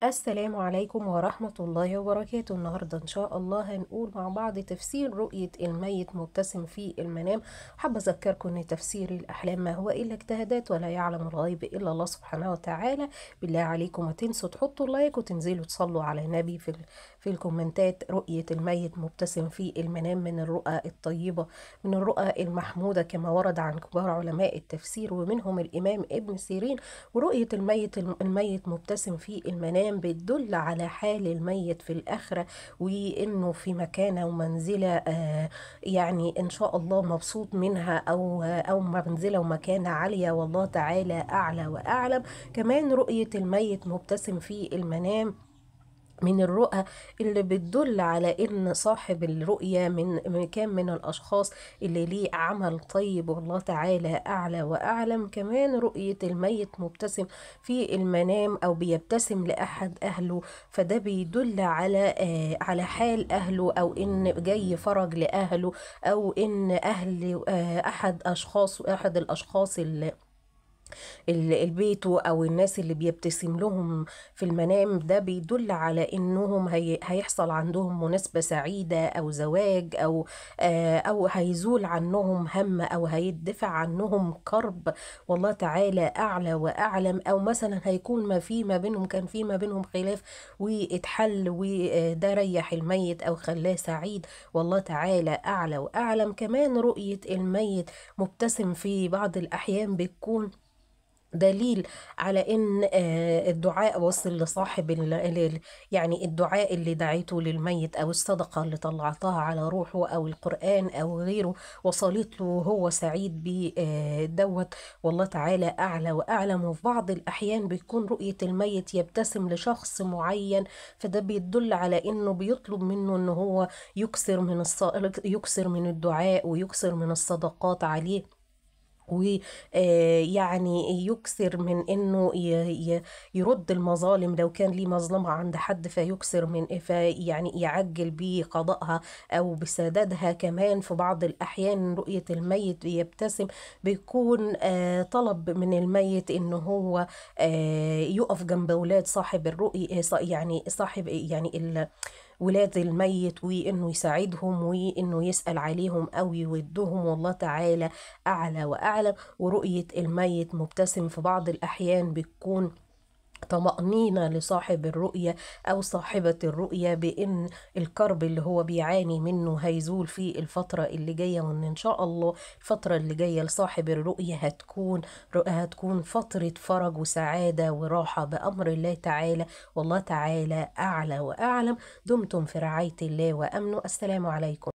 السلام عليكم ورحمة الله وبركاته. النهاردة إن شاء الله هنقول مع بعض تفسير رؤية الميت مبتسم في المنام. حابة أذكركم أن تفسير الأحلام ما هو إلا اجتهادات، ولا يعلم الغيب إلا الله سبحانه وتعالى. بالله عليكم ما تنسوا تحطوا لايك وتنزلوا تصلوا على النبي في الكومنتات. رؤية الميت مبتسم في المنام من الرؤى الطيبة، من الرؤى المحمودة كما ورد عن كبار علماء التفسير ومنهم الإمام ابن سيرين. ورؤية الميت مبتسم في المنام بتدل على حال الميت في الآخرة، وإنه في مكانة ومنزلة يعني إن شاء الله مبسوط منها، أو منزلة ومكانة عالية، والله تعالى أعلى وأعلم. كمان رؤية الميت مبتسم في المنام من الرؤى اللي بتدل على ان صاحب الرؤية كان من الاشخاص اللي ليه عمل طيب، والله تعالى اعلى واعلم. كمان رؤية الميت مبتسم في المنام او بيبتسم لاحد اهله، فده بيدل على حال اهله، او ان جاي فرج لاهله، او ان اهل احد الاشخاص البيت او الناس اللي بيبتسم لهم في المنام. ده بيدل على انهم هيحصل عندهم مناسبة سعيدة او زواج، او هيزول عنهم هم، او هيدفع عنهم كرب، والله تعالى اعلى واعلم. او مثلا هيكون ما بينهم كان في ما بينهم خلاف واتحل، وده ريح الميت او خلاه سعيد، والله تعالى اعلى واعلم. كمان رؤية الميت مبتسم في بعض الاحيان بتكون دليل على ان الدعاء وصل لصاحب يعني الدعاء اللي دعيته للميت، او الصدقة اللي طلعتها على روحه، او القرآن او غيره وصلت له وهو سعيد دوت، والله تعالى اعلى واعلم. وفي بعض الاحيان بيكون رؤية الميت يبتسم لشخص معين، فده بيدل على انه بيطلب منه ان هو يكسر من الدعاء ويكسر من الصدقات عليه، ويعني يكسر من انه يرد المظالم لو كان ليه مظلمة عند حد، فيكسر يعني يعجل بقضائها او بسدادها. كمان في بعض الاحيان رؤية الميت يبتسم بيكون طلب من الميت انه هو يقف جنب اولاد صاحب الرؤية، يعني صاحب يعني ولاد الميت، وانه يساعدهم وانه يسأل عليهم او يودهم، والله تعالى اعلى واعلم. ورؤية الميت مبتسم في بعض الاحيان بتكون طمأنينة لصاحب الرؤية أو صاحبة الرؤية بأن الكرب اللي هو بيعاني منه هيزول في الفترة اللي جاية، وأن إن شاء الله الفترة اللي جاية لصاحب الرؤية هتكون فترة فرج وسعادة وراحة بأمر الله تعالى، والله تعالى أعلى وأعلم. دمتم في رعاية الله وأمنه. السلام عليكم.